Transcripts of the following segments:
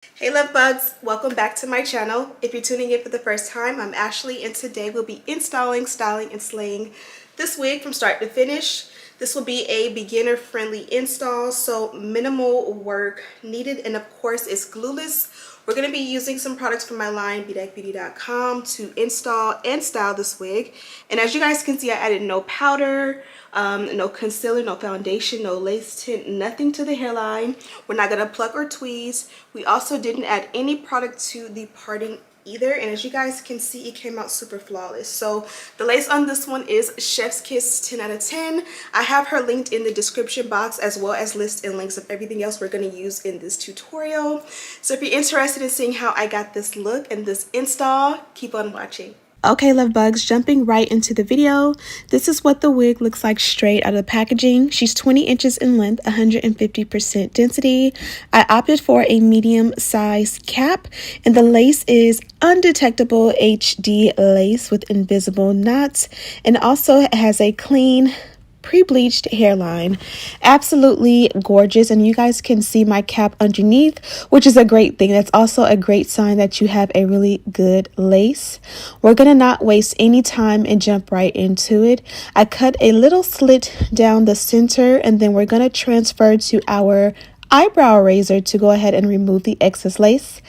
Hey love bugs, welcome back to my channel. If you're tuning in for the first time, I'm Ashley and today we'll be installing, styling, and slaying this wig from start to finish. This will be a beginner friendly install, so minimal work needed, and of course it's glueless. We're going to be using some products from my line BeadecBeauty.com to install and style this wig. And as you guys can see, I added no powder, no concealer, no foundation, no lace tint, nothing to the hairline. We're not going to pluck or tweeze. We also didn't add any product to the parting either, and as you guys can see, it came out super flawless. So the lace on this one is Chef's Kiss 10 out of 10. I have her linked in the description box, as well as lists and links of everything else we're going to use in this tutorial. So if you're interested in seeing how I got this look and this install, keep on watching. Okay, love bugs, jumping right into the video. This is what the wig looks like straight out of the packaging. She's 20 inches in length, 150% density. I opted for a medium size cap, and the lace is Undetectable HD lace with invisible knots, and also has a clean pre-bleached hairline. Absolutely gorgeous, and you guys can see my cap underneath, which is a great thing. That's also a great sign that you have a really good lace. We're gonna not waste any time and jump right into it. I cut a little slit down the center, and then we're gonna transfer to our eyebrow razor to go ahead and remove the excess lace.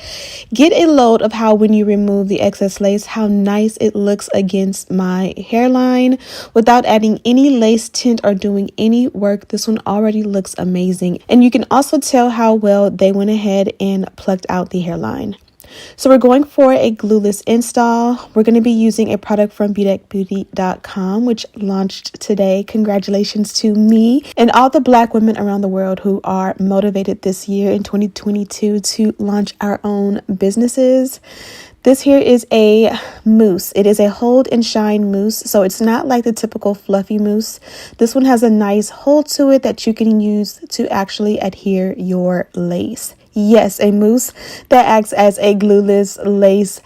Get a load of how when you remove the excess lace, how nice it looks against my hairline without adding any lace tint or doing any work. This one already looks amazing, and you can also tell how well they went ahead and plucked out the hairline. So we're going for a glueless install. We're going to be using a product from BeadecBeauty.com, which launched today. Congratulations to me and all the Black women around the world who are motivated this year in 2022 to launch our own businesses. This here is a mousse. It is a hold and shine mousse, so it's not like the typical fluffy mousse. This one has a nice hold to it that you can use to actually adhere your lace. Yes, a mousse that acts as a glueless lace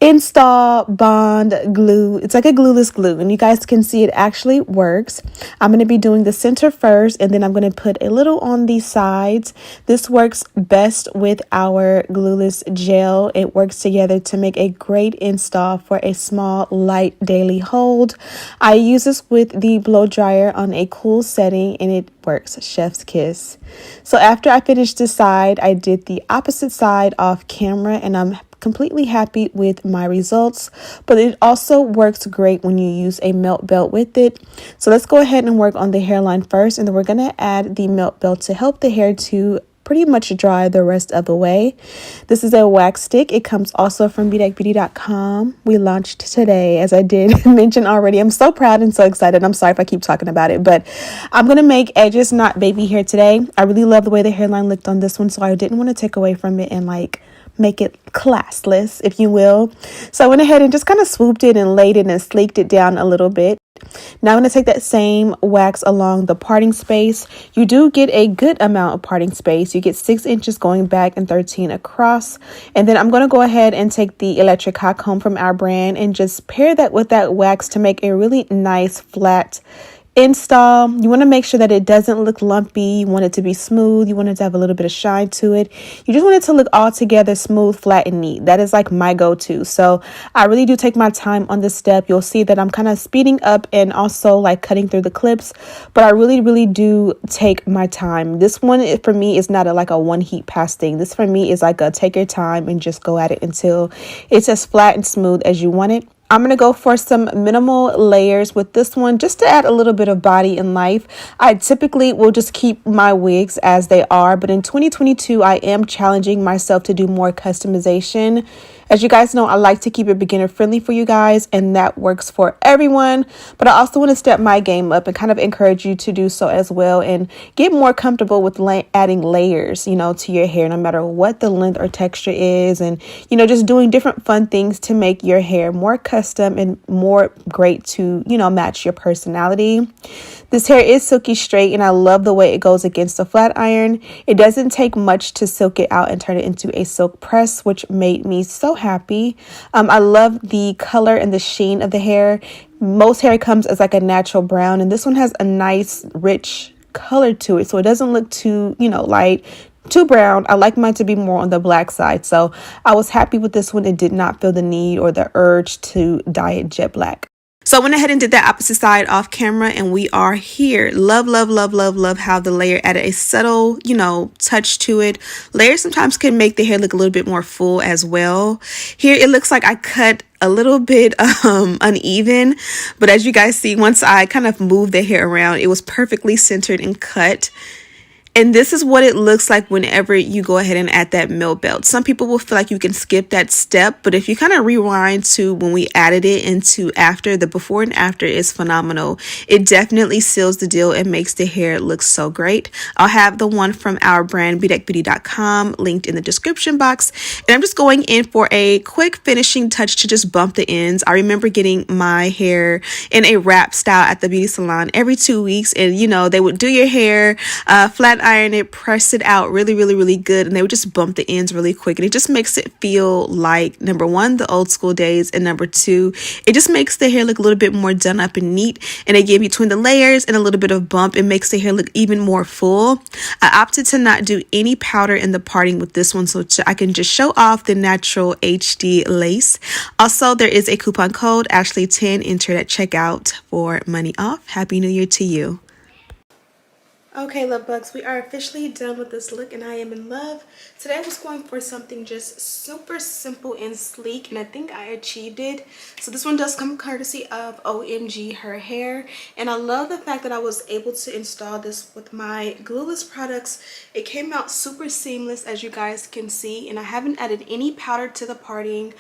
install bond glue. It's like a glueless glue, and you guys can see it actually works. I'm going to be doing the center first, and then I'm going to put a little on the sides. This works best with our glueless gel. It works together to make a great install for a small light daily hold. I use this with the blow dryer on a cool setting, and it works chef's kiss. So after I finished this side, I did the opposite side off camera, and I'm completely happy with my results, but it also works great when you use a melt belt with it. So let's go ahead and work on the hairline first, and then we're going to add the melt belt to help the hair to pretty much dry the rest of the way. This is a wax stick. It comes also from BeadecBeauty.com. We launched today, as I did mention already. I'm so proud and so excited. I'm sorry if I keep talking about it, but I'm going to make edges, not baby hair today. I really love the way the hairline looked on this one, so I didn't want to take away from it and make it classless, if you will. So I went ahead and just kind of swooped it and laid it and sleeked it down a little bit. Now I'm going to take that same wax along the parting space. You do get a good amount of parting space. You get 6 inches going back and 13 across. And then I'm going to go ahead and take the electric hot comb from our brand and just pair that with that wax to make a really nice flat install. You want to make sure that it doesn't look lumpy. You want it to be smooth. You want it to have a little bit of shine to it. You just want it to look all together smooth, flat, and neat. That is like my go-to. So I really do take my time on this step. You'll see that I'm kind of speeding up and also like cutting through the clips, but I really do take my time. This one for me is not like a one heat pass thing. This for me is like a take your time and just go at it until it's as flat and smooth as you want it. I'm going to go for some minimal layers with this one just to add a little bit of body and life. I typically will just keep my wigs as they are, but in 2022, I am challenging myself to do more customization. As you guys know, I like to keep it beginner friendly for you guys, and that works for everyone. But I also want to step my game up and kind of encourage you to do so as well and get more comfortable with adding layers, to your hair, no matter what the length or texture is, and, just doing different fun things to make your hair more custom and more great to, match your personality. This hair is silky straight, and I love the way it goes against the flat iron. It doesn't take much to silk it out and turn it into a silk press, which made me so happy. I love the color and the sheen of the hair. Most hair comes as like a natural brown, and this one has a nice rich color to it, so it doesn't look too light, too brown. I like mine to be more on the black side. So I was happy with this one and did not feel the need or the urge to dye it jet black. So I went ahead and did that opposite side off camera, and we are here. Love, love, love, love, love how the layer added a subtle, you know, touch to it. Layers sometimes can make the hair look a little bit more full as well. Here it looks like I cut a little bit uneven, but as you guys see, once I kind of moved the hair around, it was perfectly centered and cut. And this is what it looks like whenever you go ahead and add that melt belt. Some people will feel like you can skip that step, but if you kind of rewind to when we added it into after, the before and after is phenomenal. It definitely seals the deal and makes the hair look so great. I'll have the one from our brand BeadecBeauty.com linked in the description box. And I'm just going in for a quick finishing touch to just bump the ends. I remember getting my hair in a wrap style at the beauty salon every 2 weeks, and you know, they would do your hair, flat iron it, press it out really good, and they would just bump the ends really quick, and it just makes it feel like, number one, the old school days, and number two, it just makes the hair look a little bit more done up and neat. And again, between the layers and a little bit of bump, it makes the hair look even more full. I opted to not do any powder in the parting with this one, so I can just show off the natural HD lace. Also, there is a coupon code Ashley10, entered at checkout for money off. Happy New Year to you. Okay, love bugs, we are officially done with this look and I am in love. Today I was going for something just super simple and sleek, and I think I achieved it. So this one does come courtesy of OMGHerHair, and I love the fact that I was able to install this with my Glueless products. It came out super seamless, as you guys can see, and I haven't added any powder to the parting,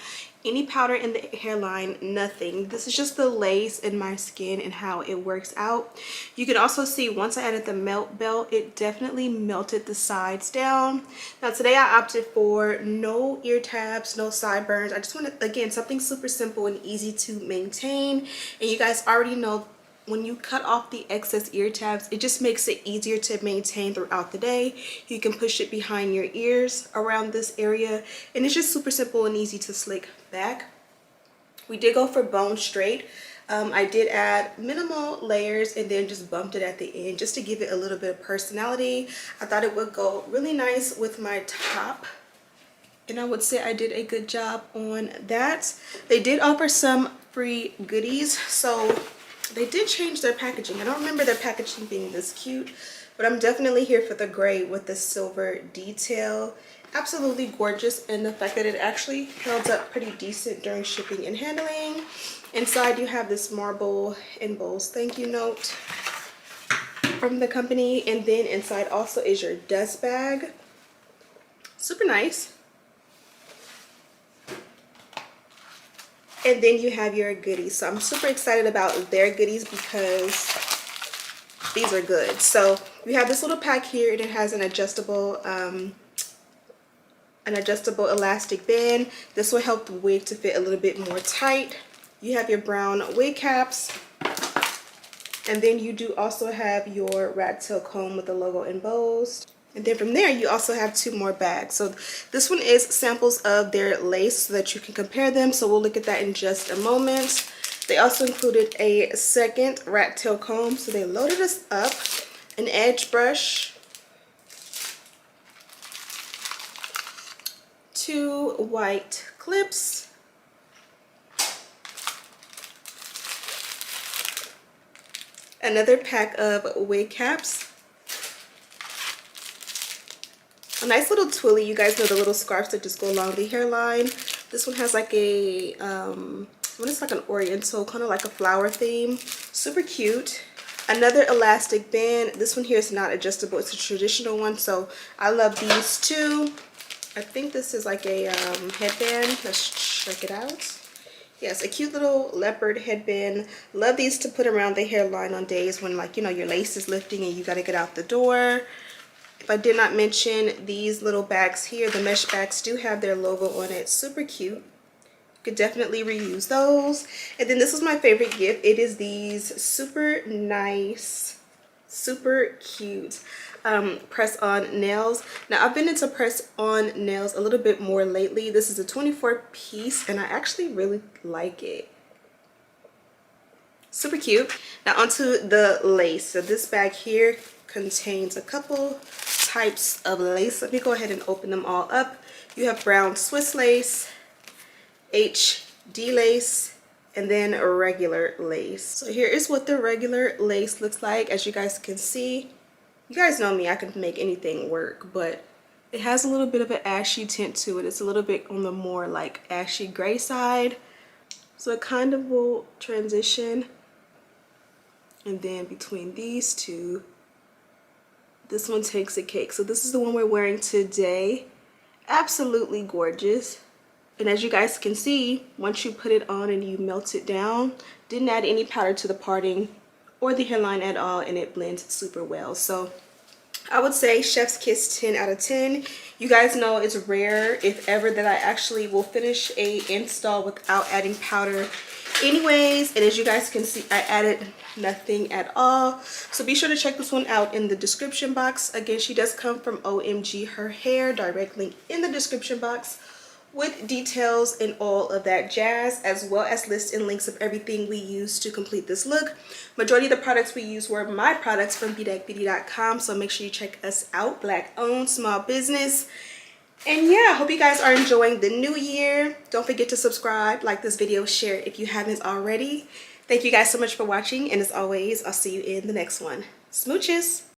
any powder in the hairline, nothing. This is just the lace in my skin and how it works out. You can also see once I added the melt belt, it definitely melted the sides down. Now today I opted for no ear tabs, no sideburns. I just wanted, again, something super simple and easy to maintain. And you guys already know, when you cut off the excess ear tabs, it just makes it easier to maintain throughout the day. You can push it behind your ears around this area, and it's just super simple and easy to slick back. We did go for bone straight. I did add minimal layers and then just bumped it at the end just to give it a little bit of personality. I thought it would go really nice with my top, and I would say I did a good job on that. They did offer some free goodies, so they did change their packaging. I don't remember their packaging being this cute, but I'm definitely here for the gray with the silver detail. Absolutely gorgeous, and the fact that it actually held up pretty decent during shipping and handling. Inside you have this marble and bowls thank you note from the company, and then inside also is your dust bag. Super nice. And then you have your goodies. So I'm super excited about their goodies because these are good. So you have this little pack here, and it has an adjustable elastic band. This will help the wig to fit a little bit more tight. You have your brown wig caps, and then you do also have your rat tail comb with the logo embossed. And then from there you also have two more bags. So this one is samples of their lace so that you can compare them, so we'll look at that in just a moment. They also included a second rat tail comb, so they loaded us up, an edge brush, two white clips, another pack of wig caps, a nice little twilly. You guys know the little scarves that just go along the hairline. This one has like a what is like an oriental, kind of like a flower theme. Super cute. Another elastic band. This one here is not adjustable, it's a traditional one, so I love these too. I think this is like a headband. Let's check it out. Yes, a cute little leopard headband. Love these to put around the hairline on days when, like, you know, your lace is lifting and you got to get out the door. If I did not mention, these little bags here, the mesh bags, do have their logo on it. Super cute. You could definitely reuse those. And then this is my favorite gift. It is these super nice, super cute press-on nails. Now I've been into press-on nails a little bit more lately. This is a 24 piece and I actually really like it. Super cute. Now onto the lace. So this bag here contains a couple types of lace. Let me go ahead and open them all up. You have brown Swiss lace, HD lace, and then a regular lace. So here is what the regular lace looks like. As you guys can see, you guys know me, I can make anything work, but it has a little bit of an ashy tint to it. It's a little bit on the more like ashy gray side. So it kind of will transition. And then between these two, this one takes a cake. So this is the one we're wearing today. Absolutely gorgeous. And as you guys can see, once you put it on and you melt it down, didn't add any powder to the parting or the hairline at all, and it blends super well. So I would say chef's kiss 10 out of 10. You guys know it's rare, if ever, that I actually will finish a install without adding powder anyways. And as you guys can see, I added nothing at all. So be sure to check this one out in the description box. Again, she does come from OMGHerHair, direct link in the description box, with details and all of that jazz, as well as lists and links of everything we use to complete this look. Majority of the products we use were my products from bdecbbeauty.com, so make sure you check us out. Black owned, small business. And yeah, I hope you guys are enjoying the new year. Don't forget to subscribe, like this video, share it if you haven't already. Thank you guys so much for watching, and as always, I'll see you in the next one. Smooches!